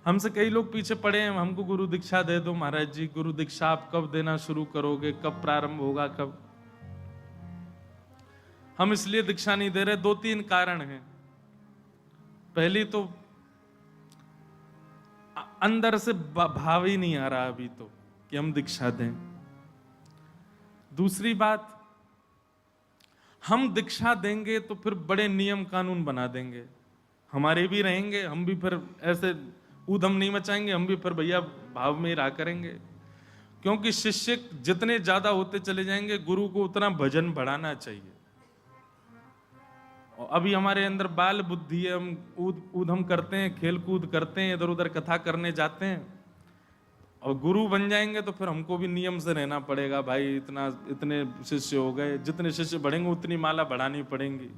हमसे कई लोग पीछे पड़े हैं, हमको गुरु दीक्षा दे दो महाराज जी, गुरु दीक्षा आप कब देना शुरू करोगे, कब प्रारंभ होगा, कब। हम इसलिए दीक्षा नहीं दे रहे, 2-3 कारण हैं। पहली तो अंदर से भाव ही नहीं आ रहा अभी तो कि हम दीक्षा दें। दूसरी बात, हम दीक्षा देंगे तो फिर बड़े नियम कानून बना देंगे, हमारे भी रहेंगे, हम भी फिर ऐसे ऊधम नहीं मचाएंगे, हम भी फिर भैया भाव में ही रहा करेंगे। क्योंकि शिष्य जितने ज्यादा होते चले जाएंगे, गुरु को उतना भजन बढ़ाना चाहिए। और अभी हमारे अंदर बाल बुद्धि है, हम ऊधम करते हैं, खेल कूद करते हैं, इधर उधर कथा करने जाते हैं। और गुरु बन जाएंगे तो फिर हमको भी नियम से रहना पड़ेगा, भाई इतने शिष्य हो गए, जितने शिष्य बढ़ेंगे उतनी माला बढ़ानी पड़ेंगी।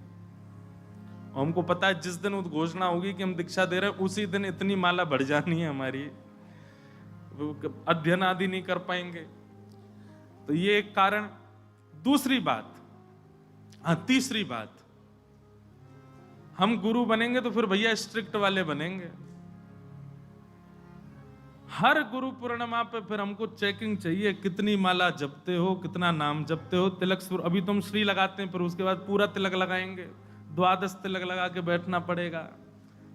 और हमको पता है जिस दिन घोषणा होगी कि हम दीक्षा दे रहे हैं, उसी दिन इतनी माला बढ़ जानी है हमारी, अध्ययन आदि नहीं कर पाएंगे। तो ये एक कारण। दूसरी बात, तीसरी बात, हम गुरु बनेंगे तो फिर भैया स्ट्रिक्ट वाले बनेंगे। हर गुरु पूर्णिमा पे फिर हमको चेकिंग चाहिए, कितनी माला जपते हो, कितना नाम जपते हो, तिलक सुर। अभी तो हम श्री लगाते हैं, फिर उसके बाद पूरा तिलक लगाएंगे, 12 तिलक लगा के बैठना पड़ेगा,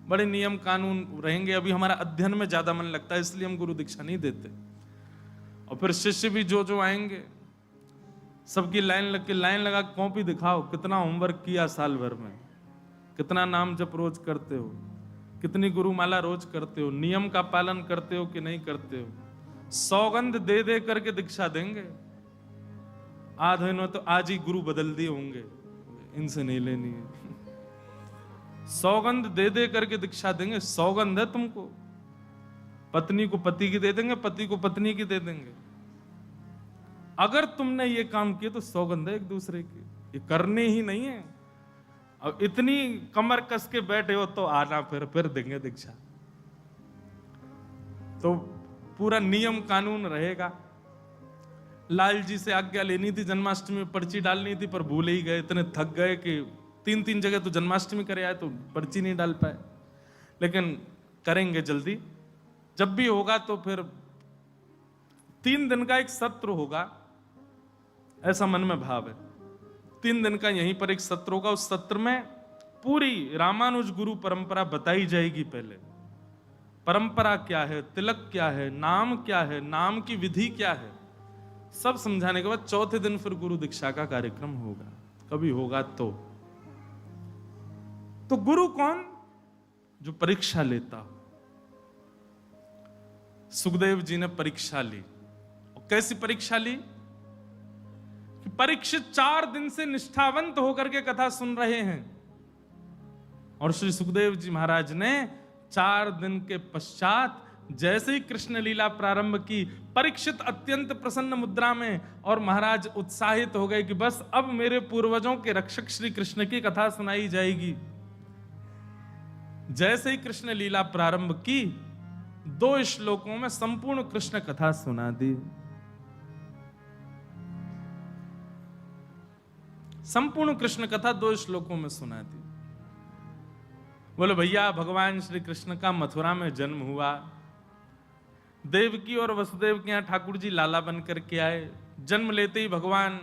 बड़े नियम कानून रहेंगे। अभी हमारा अध्ययन में ज्यादा मन लगता है, इसलिए हम गुरु दीक्षा नहीं देते। और फिर शिष्य भी जो आएंगे, सबकी लाइन लगा कॉपी दिखाओ, कितना होमवर्क किया साल भर में, कितना नाम जप रोज करते हो, कितनी गुरुमाला रोज करते हो, नियम का पालन करते हो कि नहीं करते हो। सौगंध दे दे करके दीक्षा देंगे। आधे ने तो आज ही गुरु बदल दिए होंगे, इनसे नहीं लेनी है। सौगंध दे दे करके दीक्षा देंगे, सौगंध है तुमको। पत्नी को पति की दे देंगे, पति को पत्नी की दे देंगे। अगर तुमने ये काम किया तो सौगंध है एक दूसरे की, ये करने ही नहीं है। अब इतनी कमर कस के बैठे हो तो आना, फिर देंगे दीक्षा। तो पूरा नियम कानून रहेगा। लाल जी से आज्ञा लेनी थी, जन्माष्टमी में पर्ची डालनी थी, पर भूल ही गए, इतने थक गए कि 3 जगह तो जन्माष्टमी करे आए तो पर्ची नहीं डाल पाए। लेकिन करेंगे जल्दी, जब भी होगा तो फिर 3 दिन का एक सत्र होगा, ऐसा मन में भाव है। 3 दिन का यहीं पर एक सत्र होगा। उस सत्र में पूरी रामानुज गुरु परंपरा बताई जाएगी। पहले परंपरा क्या है, तिलक क्या है, नाम क्या है, नाम की विधि क्या है, सब समझाने के बाद चौथे दिन फिर गुरु दीक्षा का कार्यक्रम होगा, कभी होगा तो। गुरु कौन? जो परीक्षा लेता हो। सुखदेव जी ने परीक्षा ली। और कैसी परीक्षा ली? कि परीक्षित 4 दिन से निष्ठावंत होकर के कथा सुन रहे हैं, और श्री सुखदेव जी महाराज ने 4 दिन के पश्चात जैसे ही कृष्ण लीला प्रारंभ की, परीक्षित अत्यंत प्रसन्न मुद्रा में, और महाराज उत्साहित हो गए कि बस अब मेरे पूर्वजों के रक्षक श्री कृष्ण की कथा सुनाई जाएगी। जैसे ही कृष्ण लीला प्रारंभ की, 2 श्लोकों में संपूर्ण कृष्ण कथा सुना दी। संपूर्ण कृष्ण कथा 2 श्लोकों में सुना दी। बोले भैया, भगवान श्री कृष्ण का मथुरा में जन्म हुआ, देवकी और वसुदेव के यहां ठाकुर जी लाला बन करके आए। जन्म लेते ही भगवान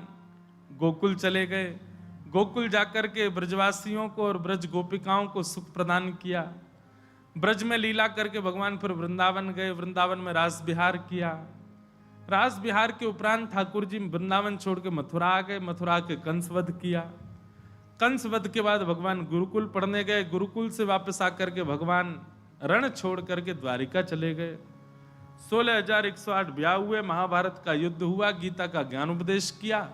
गोकुल चले गए। गोकुल जाकर के ब्रजवासियों को और ब्रज गोपिकाओं को सुख प्रदान किया। ब्रज में लीला करके भगवान फिर वृंदावन गए, वृंदावन में रास विहार किया। रास विहार के उपरांत ठाकुर जी वृंदावन छोड़ के मथुरा आ गए। मथुरा के कंस वध किया। कंस वध के बाद भगवान गुरुकुल पढ़ने गए। गुरुकुल से वापस आकर के भगवान रण छोड़ करके द्वारिका चले गए। 16,108 ब्याह हुए, महाभारत का युद्ध हुआ, गीता का ज्ञान उपदेश किया।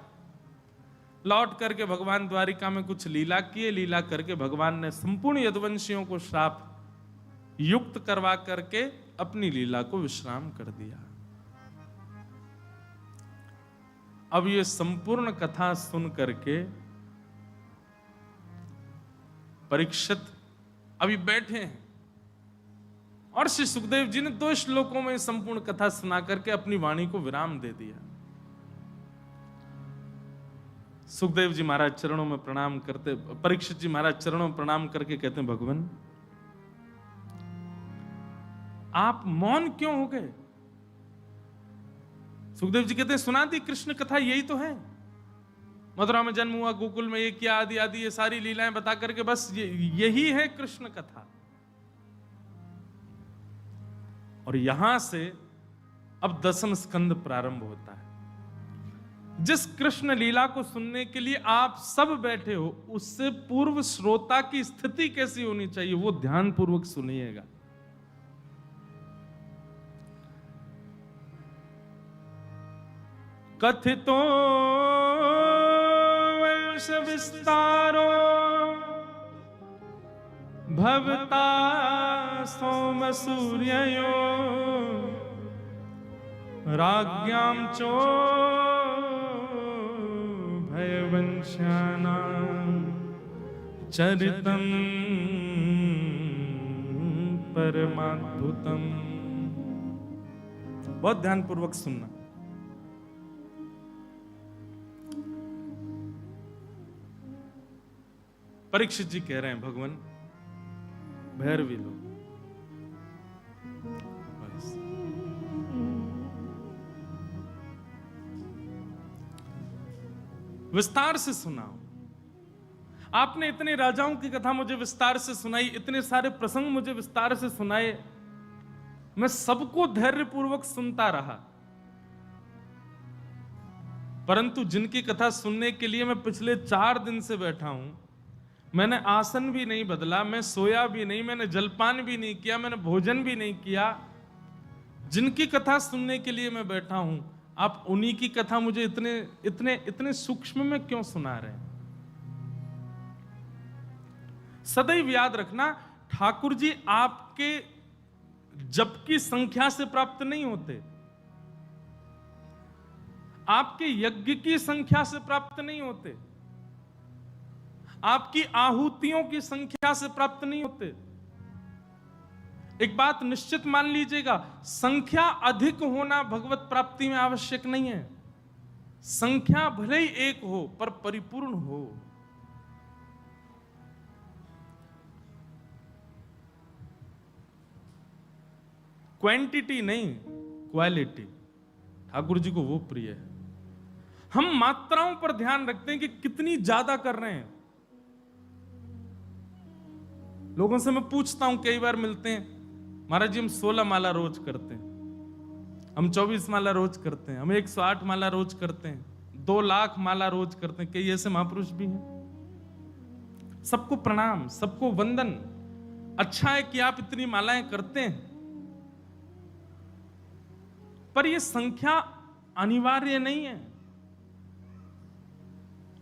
लौट करके भगवान द्वारिका में कुछ लीला किए। लीला करके भगवान ने संपूर्ण यदुवंशियों को श्राप युक्त करवा करके अपनी लीला को विश्राम कर दिया। अब ये संपूर्ण कथा सुन करके परीक्षित अभी बैठे हैं, और श्री सुखदेव जी ने 2 श्लोकों में संपूर्ण कथा सुना करके अपनी वाणी को विराम दे दिया। सुखदेव जी महाराज चरणों में प्रणाम करते, परीक्षित जी महाराज चरणों में प्रणाम करके कहते हैं, भगवान आप मौन क्यों हो गए? सुखदेव जी कहते हैं सुना दी कृष्ण कथा, यही तो है। मथुरा में जन्म हुआ, गोकुल में ये किया, आदि आदि ये सारी लीलाएं बता करके बस यही है कृष्ण कथा। और यहां से अब 10वां स्कंद प्रारंभ होता है। जिस कृष्ण लीला को सुनने के लिए आप सब बैठे हो, उससे पूर्व श्रोता की स्थिति कैसी होनी चाहिए, वो ध्यान पूर्वक सुनिएगा। कथितो वंश विस्तारो भवता सोम सूर्ययो राज्ञां चो भयवंशानां चरितं परमाद्भुतम्। बहुत ध्यान पूर्वक सुनना। परीक्षित जी कह रहे हैं भगवान भैरवी लोग विस्तार से सुनाओ। आपने इतने राजाओं की कथा मुझे विस्तार से सुनाई, इतने सारे प्रसंग मुझे विस्तार से सुनाए, मैं सबको धैर्यपूर्वक सुनता रहा, परंतु जिनकी कथा सुनने के लिए मैं पिछले 4 दिन से बैठा हूं, मैंने आसन भी नहीं बदला, मैं सोया भी नहीं, मैंने जलपान भी नहीं किया, मैंने भोजन भी नहीं किया, जिनकी कथा सुनने के लिए मैं बैठा हूं, आप उन्हीं की कथा मुझे इतने इतने इतने सूक्ष्म में क्यों सुना रहे हैं? सदैव याद रखना, ठाकुर जी आपके जप की संख्या से प्राप्त नहीं होते, आपके यज्ञ की संख्या से प्राप्त नहीं होते, आपकी आहुतियों की संख्या से प्राप्त नहीं होते। एक बात निश्चित मान लीजिएगा, संख्या अधिक होना भगवत प्राप्ति में आवश्यक नहीं है। संख्या भले ही एक हो पर परिपूर्ण हो। क्वांटिटी नहीं, क्वालिटी ठाकुर जी को वो प्रिय है। हम मात्राओं पर ध्यान रखते हैं कि कितनी ज्यादा कर रहे हैं। लोगों से मैं पूछता हूं, कई बार मिलते हैं, महाराज जी हम 16 माला रोज करते हैं, हम 24 माला रोज करते हैं, हम 108 माला रोज करते हैं, 2 लाख माला रोज करते हैं। कई ऐसे महापुरुष भी हैं। सबको प्रणाम, सबको वंदन। अच्छा है कि आप इतनी मालाएं करते हैं, पर यह संख्या अनिवार्य नहीं है।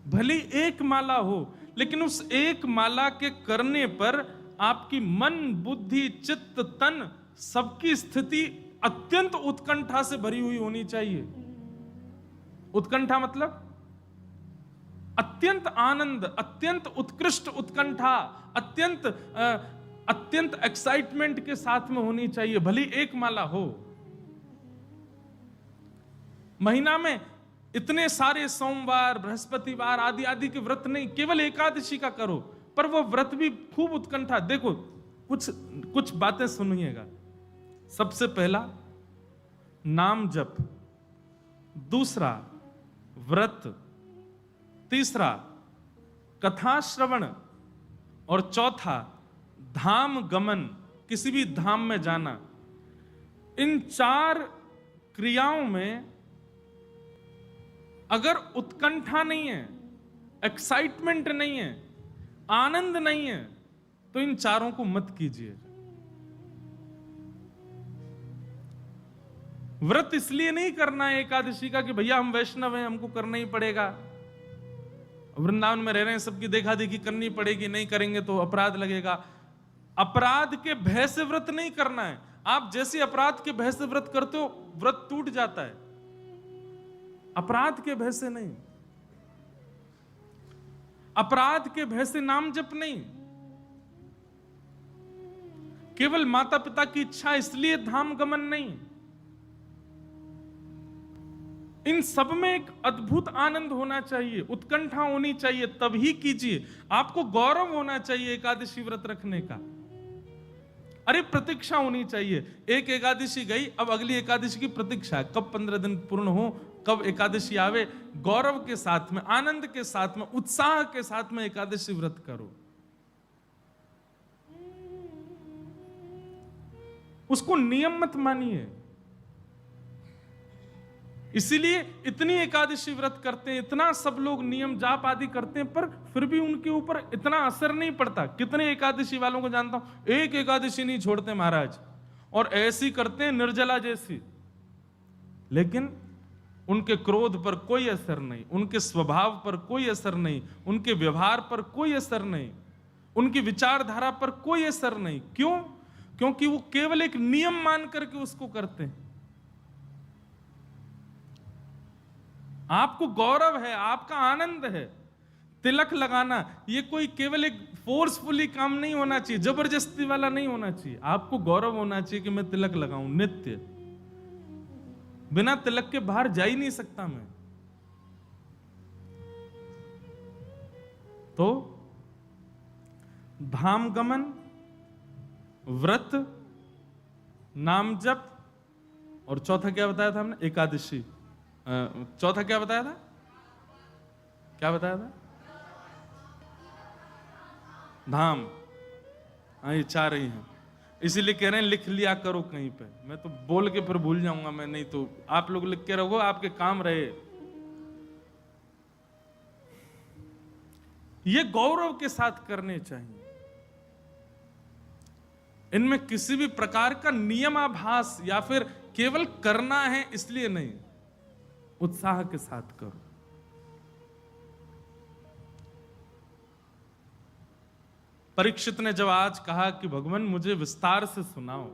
भले एक माला हो, लेकिन उस एक माला के करने पर आपकी मन, बुद्धि, चित्त, तन सबकी स्थिति अत्यंत उत्कंठा से भरी हुई होनी चाहिए। उत्कंठा मतलब अत्यंत आनंद, अत्यंत उत्कृष्ट उत्कंठा, अत्यंत एक्साइटमेंट के साथ में होनी चाहिए, भली एक माला हो। महीना में इतने सारे सोमवार, बृहस्पतिवार आदि आदि के व्रत नहीं, केवल एकादशी का करो, पर वो व्रत भी खूब उत्कंठा। देखो कुछ बातें सुनिएगा। सबसे पहला नाम जप, दूसरा व्रत, तीसरा कथा श्रवण, और चौथा धाम गमन, किसी भी धाम में जाना। इन 4 क्रियाओं में अगर उत्कंठा नहीं है, एक्साइटमेंट नहीं है, आनंद नहीं है, तो इन 4 को मत कीजिए। व्रत इसलिए नहीं करना है एकादशी का कि भैया हम वैष्णव हैं, हमको करना ही पड़ेगा, वृंदावन में रह रहे हैं, सबकी देखा देखी करनी पड़ेगी, नहीं करेंगे तो अपराध लगेगा। अपराध के भय से व्रत नहीं करना है। आप जैसे अपराध के भय से व्रत करते हो, व्रत टूट जाता है। अपराध के भय से नहीं, अपराध के भय से नाम जप नहीं, केवल माता पिता की इच्छा इसलिए धाम गमन नहीं। इन सब में एक अद्भुत आनंद होना चाहिए, उत्कंठा होनी चाहिए, तभी कीजिए। आपको गौरव होना चाहिए एकादशी व्रत रखने का। अरे प्रतीक्षा होनी चाहिए। एक एकादशी गई, अब अगली एकादशी की प्रतीक्षा है, कब 15 दिन पूर्ण हो, कब एकादशी आवे। गौरव के साथ में, आनंद के साथ में, उत्साह के साथ में एकादशी व्रत करो। उसको नियम मत मानिए। इसीलिए इतनी एकादशी व्रत करते हैं, इतना सब लोग नियम जाप आदि करते हैं, पर फिर भी उनके ऊपर इतना असर नहीं पड़ता। कितने एकादशी वालों को जानता हूं, एक एकादशी नहीं छोड़ते महाराज, और ऐसी करते हैं निर्जला जैसी, लेकिन उनके क्रोध पर कोई असर नहीं, उनके स्वभाव पर कोई असर नहीं, उनके व्यवहार पर कोई असर नहीं, उनकी विचारधारा पर कोई असर नहीं। क्यों? क्योंकि वो केवल एक नियम मान करके उसको करते हैं। आपको गौरव है, आपका आनंद है। तिलक लगाना ये कोई केवल एक फोर्सफुली काम नहीं होना चाहिए, जबरदस्ती वाला नहीं होना चाहिए। आपको गौरव होना चाहिए कि मैं तिलक लगाऊं नित्य। बिना तिलक के बाहर जा ही नहीं सकता मैं। तो धाम गमन, व्रत, नाम जप, और चौथा क्या बताया था हमने? एकादशी। चौथा क्या बताया था? क्या बताया था? धाम। हाँ, ये चार ही हैं, इसीलिए कह रहे हैं लिख लिया करो कहीं पे। मैं तो बोल के फिर भूल जाऊंगा मैं, नहीं तो आप लोग लिख के रखो, आपके काम रहे। ये गौरव के साथ करने चाहिए। इनमें किसी भी प्रकार का नियमाभास या फिर केवल करना है इसलिए नहीं, उत्साह के साथ करो। परीक्षित ने जब आज कहा कि भगवान मुझे विस्तार से सुनाओ,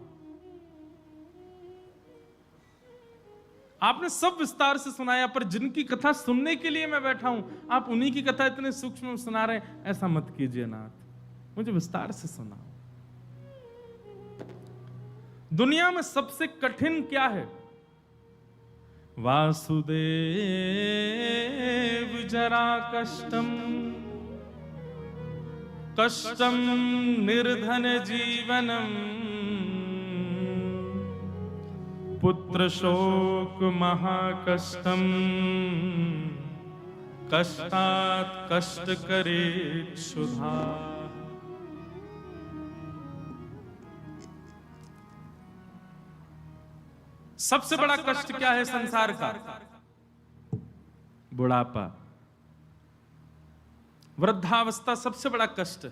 आपने सब विस्तार से सुनाया, पर जिनकी कथा सुनने के लिए मैं बैठा हूं, आप उन्हीं की कथा इतने सूक्ष्म में सुना रहे हैं। ऐसा मत कीजिए नाथ, मुझे विस्तार से सुनाओ। दुनिया में सबसे कठिन क्या है? वासुदेव जरा कष्टम, कष्टम निर्धन जीवनम, पुत्र शोक महाकष्टम, कष्टात् कष्ट करे क्षुधा। सबसे बड़ा कष्ट क्या है संसार का? बुढ़ापा, वृद्धावस्था सबसे बड़ा कष्ट है।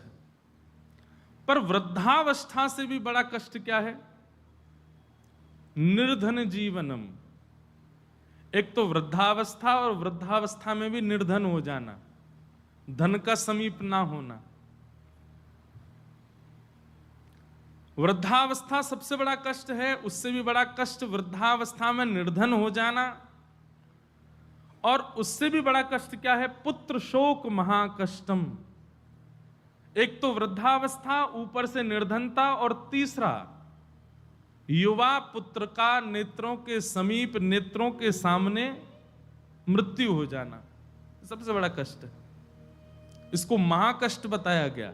पर वृद्धावस्था से भी बड़ा कष्ट क्या है? निर्धन जीवनम। एक तो वृद्धावस्था, और वृद्धावस्था में भी निर्धन हो जाना, धन का समीप ना होना। वृद्धावस्था सबसे बड़ा कष्ट है, उससे भी बड़ा कष्ट वृद्धावस्था में निर्धन हो जाना, और उससे भी बड़ा कष्ट क्या है? पुत्र शोक महाकष्टम। एक तो वृद्धावस्था, ऊपर से निर्धनता, और तीसरा युवा पुत्र का नेत्रों के समीप, नेत्रों के सामने मृत्यु हो जाना, सबसे बड़ा कष्ट है। इसको महाकष्ट बताया गया।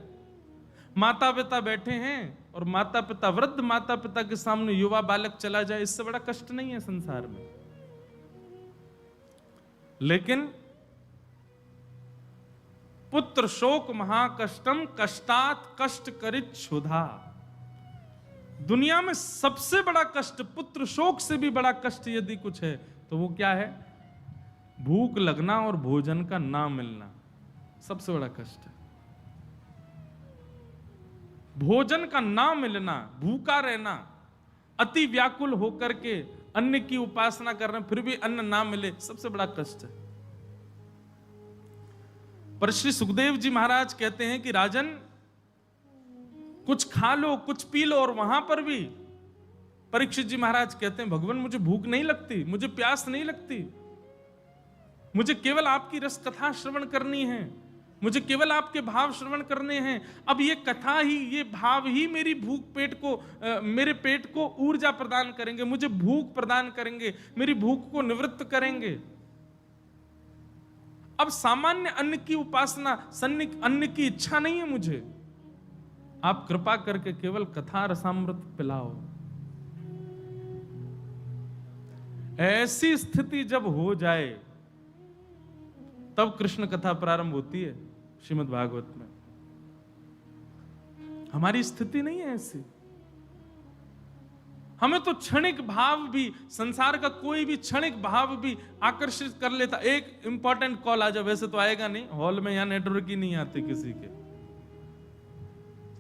माता पिता बैठे हैं और माता पिता, वृद्ध माता पिता के सामने युवा बालक चला जाए, इससे बड़ा कष्ट नहीं है संसार में। लेकिन पुत्र शोक महाकष्टम, कष्टात् कष्ट करित क्षुधा। दुनिया में सबसे बड़ा कष्ट, पुत्र शोक से भी बड़ा कष्ट यदि कुछ है तो वो क्या है? भूख लगना और भोजन का ना मिलना, सबसे बड़ा कष्ट है। भोजन का ना मिलना, भूखा रहना, अति व्याकुल होकर के अन्न की उपासना कर रहे हैं फिर भी अन्न ना मिले, सबसे बड़ा कष्ट है। पर श्री सुखदेव जी महाराज कहते हैं कि राजन, कुछ खा लो, कुछ पी लो, और वहां पर भी परीक्षित जी महाराज कहते हैं भगवान मुझे भूख नहीं लगती, मुझे प्यास नहीं लगती, मुझे केवल आपकी रस कथा श्रवण करनी है, मुझे केवल आपके भाव श्रवण करने हैं। अब ये कथा ही, ये भाव ही मेरी भूख पेट को, मेरे पेट को ऊर्जा प्रदान करेंगे, मुझे भूख प्रदान करेंगे, मेरी भूख को निवृत्त करेंगे। अब सामान्य अन्न की उपासना, अन्न की इच्छा नहीं है मुझे। आप कृपा करके केवल कथा रसामृत पिलाओ। ऐसी स्थिति जब हो जाए तब कृष्ण कथा प्रारंभ होती है श्रीमद् भागवत में। हमारी स्थिति नहीं है ऐसी। हमें तो क्षणिक भाव भी, संसार का कोई भी क्षणिक भाव भी आकर्षित कर लेता। एक इंपॉर्टेंट कॉल आ जाए, वैसे तो आएगा नहीं, हॉल में यहां नेटवर्क ही नहीं आते किसी के।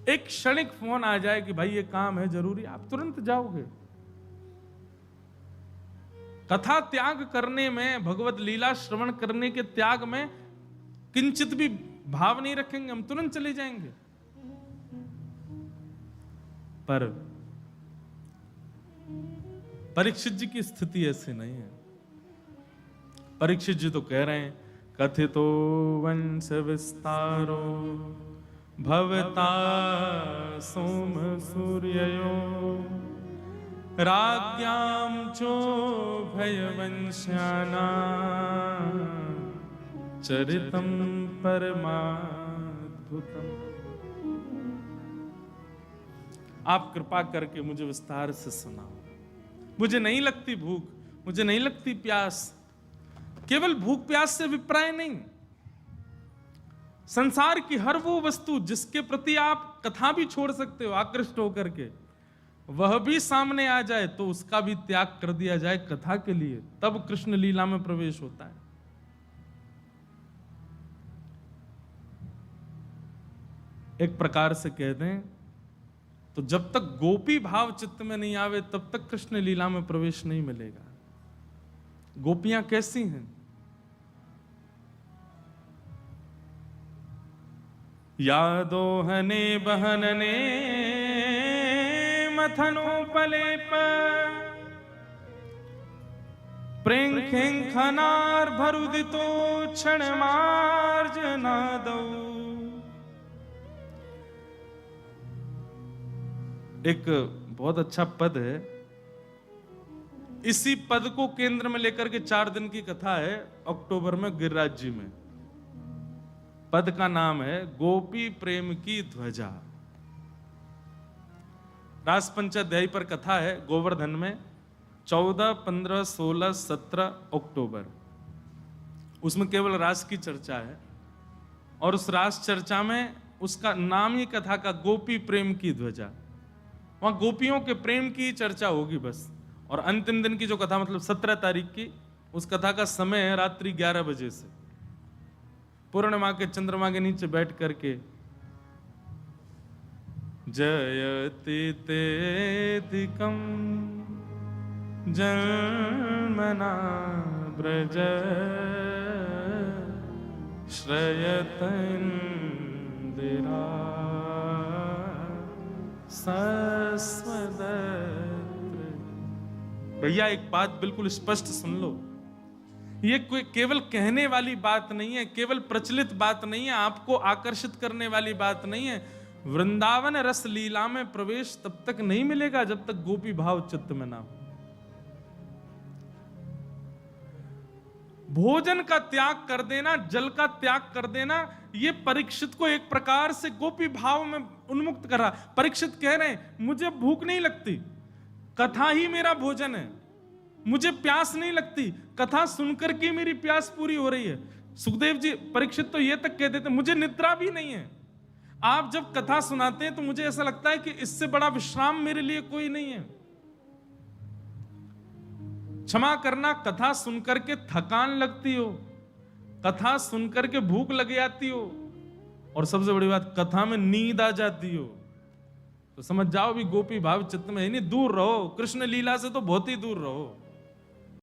एक क्षणिक फोन आ जाए कि भाई ये काम है जरूरी, आप तुरंत जाओगे। कथा त्याग करने में, भगवत लीला श्रवण करने के त्याग में किंचित भी भाव नहीं रखेंगे, हम तुरंत चले जाएंगे। पर परीक्षित जी की स्थिति ऐसी नहीं है। परीक्षित जी तो कह रहे हैं, कथितो वंश विस्तारो भवता सोम सूर्ययो राज्ञां चो भयवंश्याना चरितम परमाद्भुतम। आप कृपा करके मुझे विस्तार से सुनाओ। मुझे नहीं लगती भूख, मुझे नहीं लगती प्यास। केवल भूख प्यास से विप्राय नहीं, संसार की हर वो वस्तु जिसके प्रति आप कथा भी छोड़ सकते हो आकृष्ट होकर के, वह भी सामने आ जाए तो उसका भी त्याग कर दिया जाए कथा के लिए, तब कृष्ण लीला में प्रवेश होता है। एक प्रकार से कह दें तो जब तक गोपी भाव चित्त में नहीं आवे तब तक कृष्ण लीला में प्रवेश नहीं मिलेगा। गोपियां कैसी हैं? यादोहने बहनने मथनोपलेप प्रेंखेंखनार भरुदितो क्षण मार्जनादौ। एक बहुत अच्छा पद है, इसी पद को केंद्र में लेकर के 4 दिन की कथा है अक्टूबर में गिरिराज जी में। पद का नाम है गोपी प्रेम की ध्वजा। रास पंचाध्यायी पर कथा है गोवर्धन में 14, 15, 16, 17 अक्टूबर। उसमें केवल रास की चर्चा है और उस रास चर्चा में उसका नाम ही कथा का गोपी प्रेम की ध्वजा। वहां गोपियों के प्रेम की चर्चा होगी बस। और अंतिम दिन की जो कथा मतलब 17 तारीख की, उस कथा का समय है रात्रि 11 बजे से। पूर्णिमा के चंद्रमा के नीचे बैठ करके जयति तेदिकं जन्मना ब्रज श्रयतन्दिरा भैया एक बात बिल्कुल स्पष्ट सुन लो, ये कोई केवल कहने वाली बात नहीं है, केवल प्रचलित बात नहीं है, आपको आकर्षित करने वाली बात नहीं है। वृंदावन रस लीला में प्रवेश तब तक नहीं मिलेगा जब तक गोपी भाव चित्त में ना हो। भोजन का त्याग कर देना, जल का त्याग कर देना, ये परीक्षित को एक प्रकार से गोपी भाव में उन्मुक्त कर रहा। परीक्षित कह रहे हैं मुझे भूख नहीं लगती, कथा ही मेरा भोजन है। मुझे प्यास नहीं लगती, कथा सुनकर के मेरी प्यास पूरी हो रही है। सुखदेव जी, परीक्षित तो ये तक कह देते मुझे निद्रा भी नहीं है। आप जब कथा सुनाते हैं तो मुझे ऐसा लगता है कि इससे बड़ा विश्राम मेरे लिए कोई नहीं है। क्षमा करना, कथा सुनकर के थकान लगती हो, कथा सुनकर के भूख लग जाती हो, और सबसे बड़ी बात कथा में नींद आ जाती हो, तो समझ जाओ भी गोपी भाव चित्त में ही नहीं, दूर रहो। कृष्ण लीला से तो बहुत ही दूर रहो।